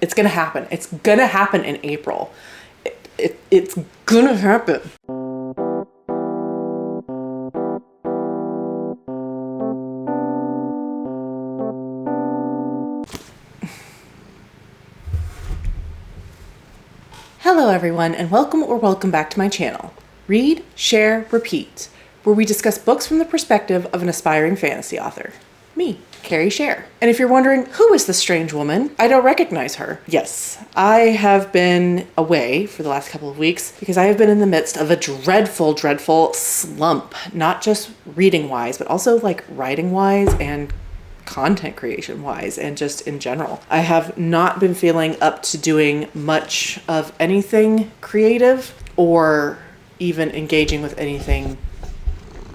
It's gonna happen. It's gonna happen in April. It's gonna happen. Hello everyone, and welcome back to my channel. Read, share, repeat, where we discuss books from the perspective of an aspiring fantasy author. Me, Carrie Share. And if you're wondering, who is this strange woman? I don't recognize her. Yes, I have been away for the last couple of weeks because I have been in the midst of a dreadful slump, not just reading wise, but also like writing wise and content creation wise and just in general. I have not been feeling up to doing much of anything creative or even engaging with anything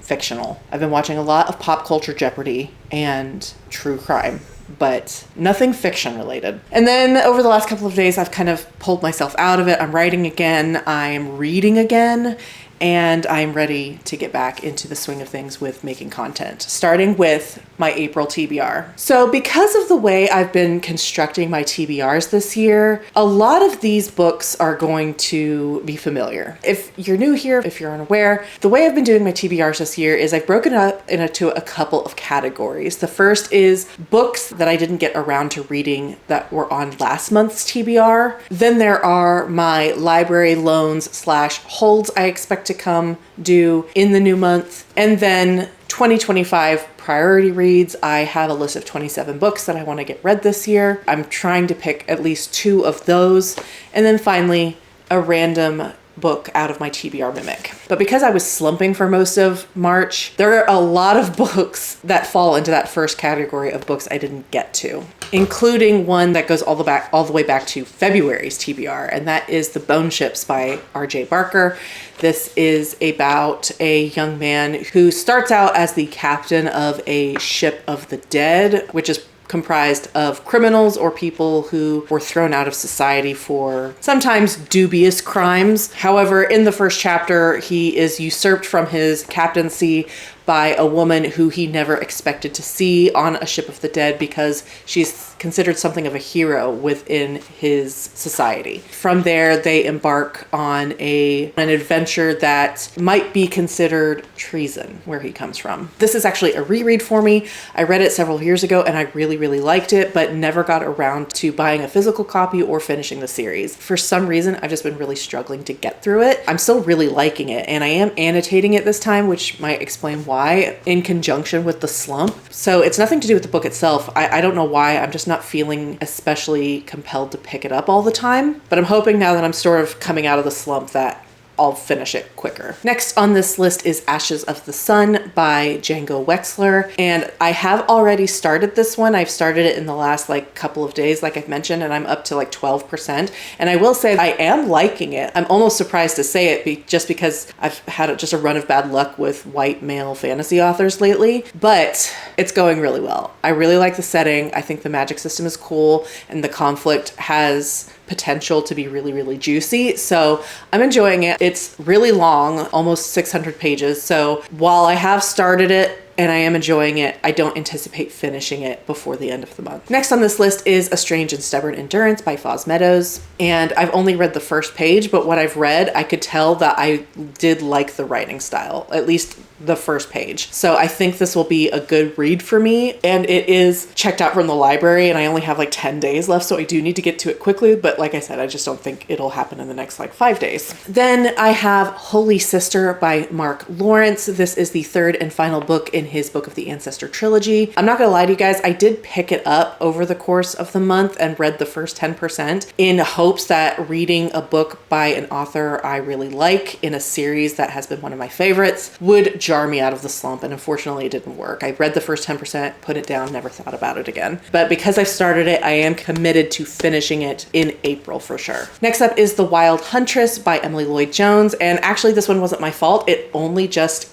fictional. I've been watching a lot of pop culture Jeopardy and true crime, but nothing fiction related. And then over the last couple of days, I've kind of pulled myself out of it. I'm writing again, I'm reading again, and I'm ready to get back into the swing of things with making content, starting with my April TBR. So because of the way I've been constructing my TBRs this year, a lot of these books are going to be familiar. If you're new here, if you're unaware, the way I've been doing my TBRs this year is I've broken up into a couple of categories. The first is books that I didn't get around to reading that were on last month's TBR. Then there are my library loans / holds I expect to come due in the new month. And then 2025 priority reads. I have a list of 27 books that I want to get read this year. I'm trying to pick at least 2 of those. And then finally, a random book out of my TBR Mimic. But because I was slumping for most of March, there are a lot of books that fall into that first category of books I didn't get to, including one that goes all the way back to February's TBR, and that is The Bone Ships by R.J. Barker. This is about a young man who starts out as the captain of a ship of the dead, which is comprised of criminals or people who were thrown out of society for sometimes dubious crimes. However, in the first chapter, he is usurped from his captaincy by a woman who he never expected to see on a ship of the dead because she's considered something of a hero within his society. From there, they embark on an adventure that might be considered treason where he comes from. This is actually a reread for me. I read it several years ago and I really liked it, but never got around to buying a physical copy or finishing the series. For some reason, I've just been really struggling to get through it. I'm still really liking it, and I am annotating it this time, which might explain why, in conjunction with the slump. So it's nothing to do with the book itself. I don't know why. I'm just not feeling especially compelled to pick it up all the time. But I'm hoping now that I'm sort of coming out of the slump that I'll finish it quicker. Next on this list is Ashes of the Sun by Django Wexler. And I have already started this one. I've started it in the last couple of days, like I've mentioned, and I'm up to 12%. And I will say I am liking it. I'm almost surprised to say it just because I've had just a run of bad luck with white male fantasy authors lately, but it's going really well. I really like the setting. I think the magic system is cool and the conflict has potential to be really juicy. So I'm enjoying it. It's really long, almost 600 pages. So while I have started it and I am enjoying it, I don't anticipate finishing it before the end of the month. Next on this list is A Strange and Stubborn Endurance by Foz Meadows. And I've only read the first page, but what I've read, I could tell that I did like the writing style, at least the first page. So I think this will be a good read for me. And it is checked out from the library and I only have 10 days left. So I do need to get to it quickly. But like I said, I just don't think it'll happen in the next 5 days. Then I have Holy Sister by Mark Lawrence. This is the third and final book in his Book of the Ancestor trilogy. I'm not gonna lie to you guys, I did pick it up over the course of the month and read the first 10% in hopes that reading a book by an author I really like in a series that has been one of my favorites would jar me out of the slump, and unfortunately it didn't work. I read the first 10%, put it down, never thought about it again. But because I've started it, I am committed to finishing it in April for sure. Next up is The Wild Huntress by Emily Lloyd Jones, and actually this one wasn't my fault. It only just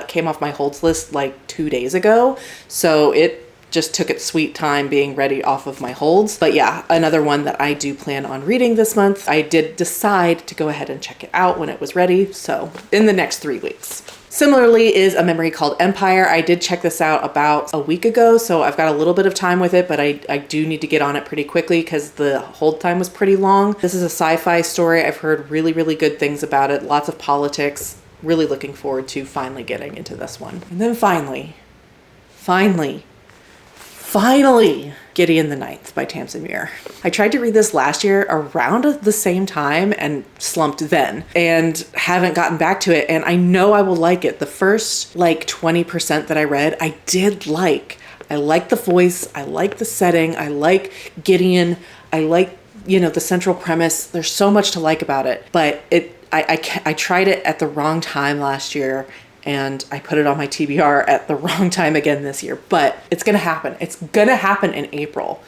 came off my holds list 2 days ago, so it just took its sweet time being ready off of my holds. But yeah, another one that I do plan on reading this month. I did decide to go ahead and check it out when it was ready, so in the next 3 weeks. Similarly is A Memory Called Empire. I did check this out about a week ago, so I've got a little bit of time with it, but I do need to get on it pretty quickly because the hold time was pretty long. This is a sci-fi story. I've heard really, really good things about it. Lots of politics. Really looking forward to finally getting into this one. And then finally, Gideon the Ninth by Tamsin Muir. I tried to read this last year around the same time and slumped then and haven't gotten back to it. And I know I will like it. The first like 20% that I read, I did like. I like the voice. I like the setting. I like Gideon. I like, the central premise. There's so much to like about it. But I tried it at the wrong time last year. And I put it on my TBR at the wrong time again this year. But it's going to happen. It's going to happen in April.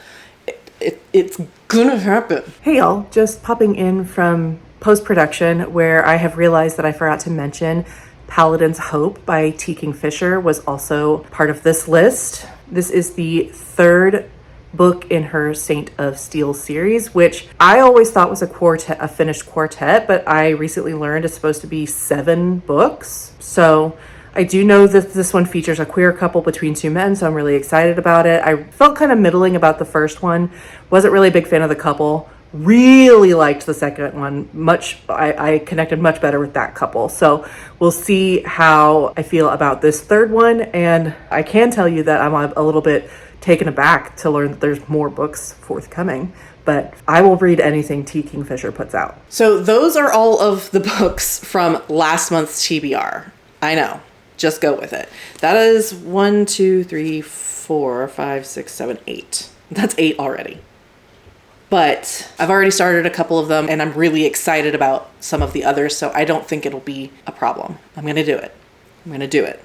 It's going to happen. Hey, y'all. Just popping in from post-production where I have realized that I forgot to mention Paladin's Hope by T. Kingfisher was also part of this list. This is the third book in her Saint of Steel series, which I always thought was a finished quartet, but I recently learned it's supposed to be 7 books. So I do know that this one features a queer couple between 2 men, so I'm really excited about it. I felt kind of middling about the first one. Wasn't really a big fan of the couple. Really liked the second one. I connected much better with that couple. So we'll see how I feel about this third one. And I can tell you that I'm a little bit taken aback to learn that there's more books forthcoming, but I will read anything T. Kingfisher puts out. So those are all of the books from last month's TBR. I know, just go with it. That is 1, 2, 3, 4, 5, 6, 7, 8. That's 8 already. But I've already started a couple of them and I'm really excited about some of the others, so I don't think it'll be a problem. I'm going to do it.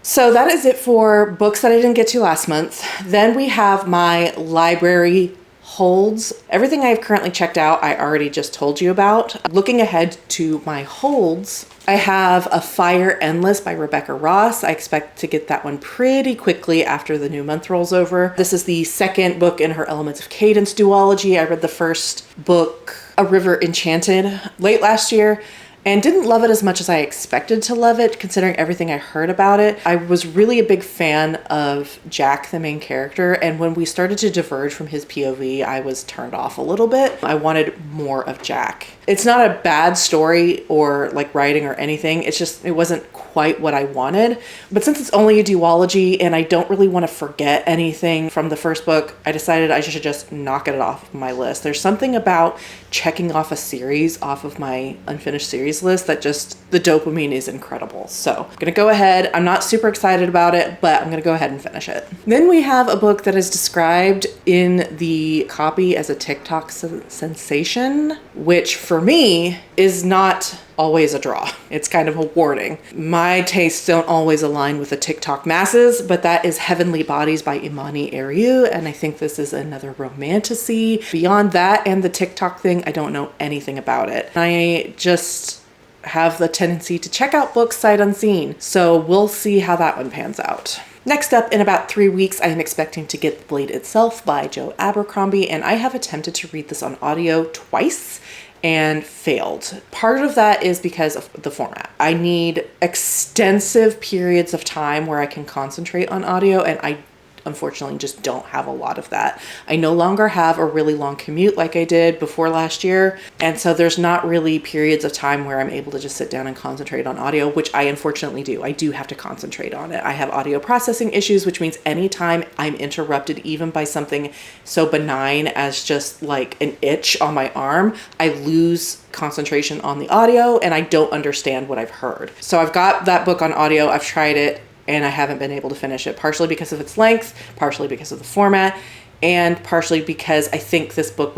So that is it for books that I didn't get to last month. Then we have my library holds. Everything I've currently checked out, I already just told you about. Looking ahead to my holds, I have A Fire Endless by Rebecca Ross. I expect to get that one pretty quickly after the new month rolls over. This is the second book in her Elements of Cadence duology. I read the first book, A River Enchanted, late last year, and didn't love it as much as I expected to love it, considering everything I heard about it. I was really a big fan of Jack, the main character, and when we started to diverge from his POV, I was turned off a little bit. I wanted more of Jack. It's not a bad story or like writing or anything. It's just, it wasn't quite what I wanted. But since it's only a duology and I don't really want to forget anything from the first book, I decided I should just knock it off my list. There's something about checking off a series off of my unfinished series list that just, the dopamine is incredible. So I'm gonna go ahead. I'm not super excited about it, but I'm gonna go ahead and finish it. Then we have a book that is described in the copy as a TikTok sensation, which for me is not always a draw. It's kind of a warning. My tastes don't always align with the TikTok masses, but that is Heavenly Bodies by Imani Ariu, and I think this is another romantasy. Beyond that and the TikTok thing, I don't know anything about it. I just have the tendency to check out books sight unseen, so we'll see how that one pans out. Next up, in about 3 weeks, I am expecting to get The Blade Itself by Joe Abercrombie, and I have attempted to read this on audio twice and failed. Part of that is because of the format. I need extensive periods of time where I can concentrate on audio, and I unfortunately just don't have a lot of that. I no longer have a really long commute like I did before last year, and so there's not really periods of time where I'm able to just sit down and concentrate on audio, which I unfortunately do. I do have to concentrate on it. I have audio processing issues, which means anytime I'm interrupted even by something so benign as just like an itch on my arm, I lose concentration on the audio and I don't understand what I've heard. So I've got that book on audio. I've tried it and I haven't been able to finish it, partially because of its length, partially because of the format, and partially because I think this book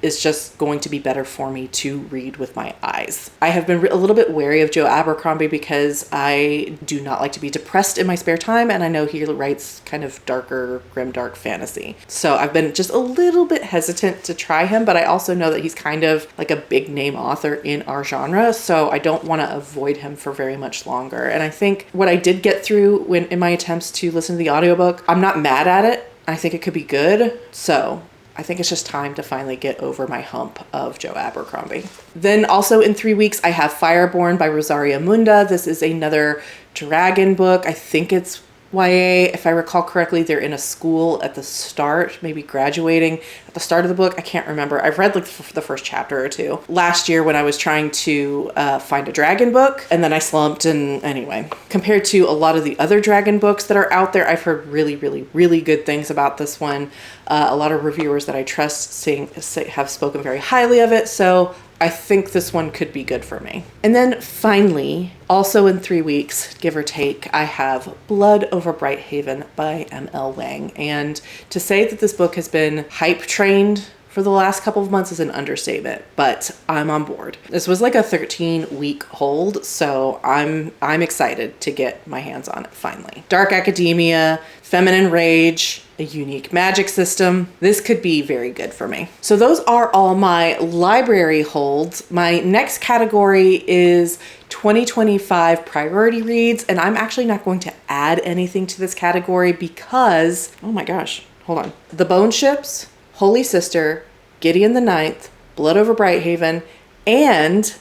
is just going to be better for me to read with my eyes. I have been a little bit wary of Joe Abercrombie because I do not like to be depressed in my spare time, and I know he writes kind of darker, grimdark fantasy. So I've been just a little bit hesitant to try him, but I also know that he's kind of like a big name author in our genre, so I don't want to avoid him for very much longer. And I think what I did get through in my attempts to listen to the audiobook, I'm not mad at it. I think it could be good. So I think it's just time to finally get over my hump of Joe Abercrombie. Then also in 3 weeks, I have Fireborn by Rosaria Munda. This is another dragon book. I think it's YA. If I recall correctly, they're in a school at the start, maybe graduating at the start of the book. I can't remember. I've read like the first chapter or two last year when I was trying to find a dragon book, and then I slumped. And anyway, compared to a lot of the other dragon books that are out there, I've heard really, really, really good things about this one. A lot of reviewers that I trust have spoken very highly of it. So I think this one could be good for me. And then finally, also in 3 weeks, give or take, I have Blood Over Brighthaven by M.L. Wang. And to say that this book has been hype trained for the last couple of months is an understatement, but I'm on board. This was like a 13-week hold, so I'm excited to get my hands on it finally. Dark academia, feminine rage, a unique magic system. This could be very good for me. So those are all my library holds. My next category is 2025 priority reads, and I'm actually not going to add anything to this category because, oh my gosh, hold on. The Bone Ships, Holy Sister, Gideon the Ninth, Blood Over Brighthaven, and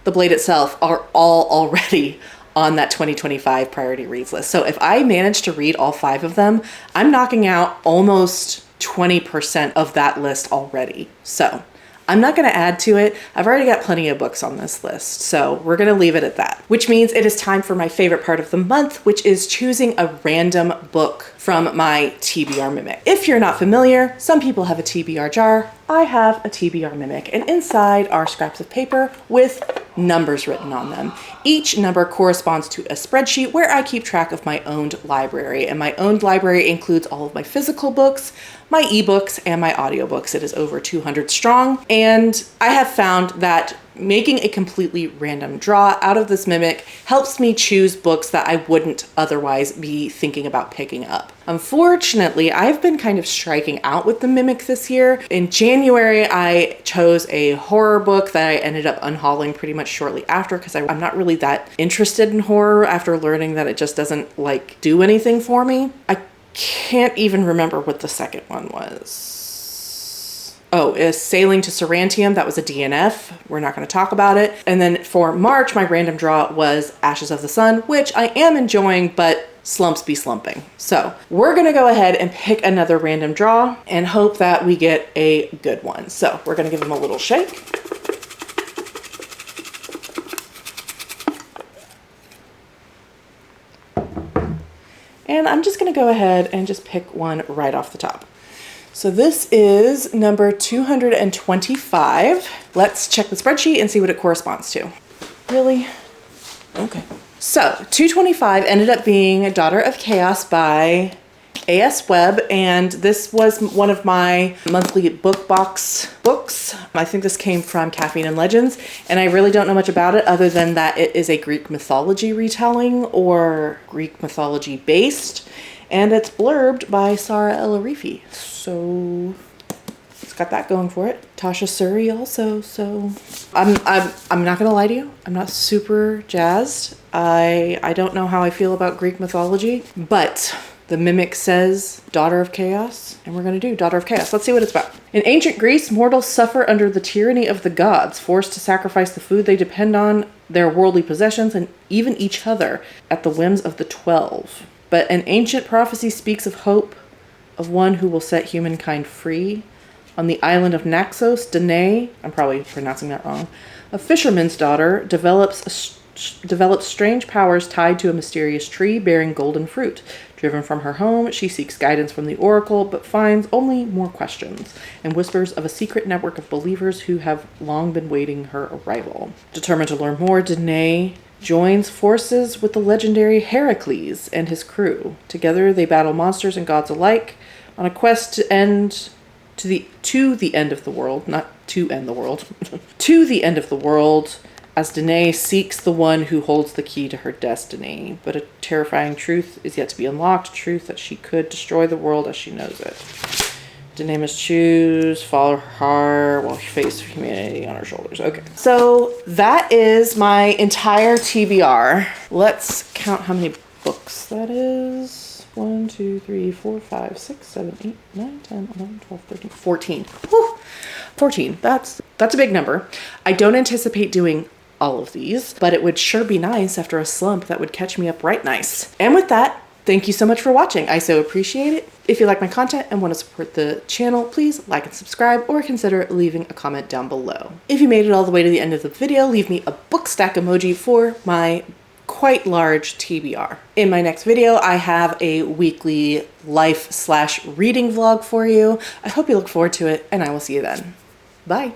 The Blade itself are all already on that 2025 priority reads list. So if I manage to read all 5 of them, I'm knocking out almost 20% of that list already. So I'm not going to add to it. I've already got plenty of books on this list, so we're going to leave it at that. Which means it is time for my favorite part of the month, which is choosing a random book from my TBR Mimic. If you're not familiar, some people have a TBR jar. I have a TBR Mimic, and inside are scraps of paper with numbers written on them. Each number corresponds to a spreadsheet where I keep track of my owned library, and my owned library includes all of my physical books, my ebooks, and my audiobooks. It is over 200 strong, and I have found that making a completely random draw out of this Mimic helps me choose books that I wouldn't otherwise be thinking about picking up. Unfortunately, I've been kind of striking out with the Mimic this year. In January, I chose a horror book that I ended up unhauling pretty much shortly after because I'm not really that interested in horror after learning that it just doesn't like do anything for me. I can't even remember what the second one was. Oh, is Sailing to Sarantium. That was a DNF. We're not going to talk about it. And then for March, my random draw was Ashes of the Sun, which I am enjoying, but slumps be slumping. So we're going to go ahead and pick another random draw and hope that we get a good one. So we're going to give them a little shake. And I'm just going to go ahead and just pick one right off the top. So this is number 225. Let's check the spreadsheet and see what it corresponds to. Really? Okay. So 225 ended up being Daughter of Chaos by A.S. Webb, and this was one of my monthly book box books. I think this came from Caffeine and Legends, and I really don't know much about it other than that it is a Greek mythology retelling or Greek mythology based, and it's blurbed by Sarah El-Arifi. So it's got that going for it. Tasha Suri also. So I'm not gonna lie to you. I'm not super jazzed. I don't know how I feel about Greek mythology, but the Mimic says Daughter of Chaos, and we're going to do Daughter of Chaos. Let's see what it's about. In ancient Greece, mortals suffer under the tyranny of the gods, forced to sacrifice the food they depend on, their worldly possessions, and even each other at the whims of the 12. But an ancient prophecy speaks of hope of one who will set humankind free. On the island of Naxos, Danae, I'm probably pronouncing that wrong, a fisherman's daughter develops strange powers tied to a mysterious tree bearing golden fruit. Driven from her home, she seeks guidance from the oracle, but finds only more questions and whispers of a secret network of believers who have long been waiting her arrival. Determined to learn more, Danae joins forces with the legendary Heracles and his crew. Together, they battle monsters and gods alike on a quest to the end of the world, not to end the world, to the end of the world, as Danae seeks the one who holds the key to her destiny. But a terrifying truth is yet to be unlocked, a truth that she could destroy the world as she knows it. Danae must choose, follow her heart, while she faces humanity on her shoulders. Okay, so that is my entire TBR. Let's count how many books that is. 1, 1, 2, 3, 4, 5, 6, 7, 8, 9, 10, 11, 12, 13, 14. Whew. 14. That's a big number. I don't anticipate doing all of these, but it would sure be nice after a slump that would catch me up right nice. And with that, thank you so much for watching. I so appreciate it. If you like my content and want to support the channel, please like and subscribe or consider leaving a comment down below. If you made it all the way to the end of the video, leave me a book stack emoji for my quite large TBR. In my next video, I have a weekly life/reading vlog for you. I hope you look forward to it, and I will see you then. Bye.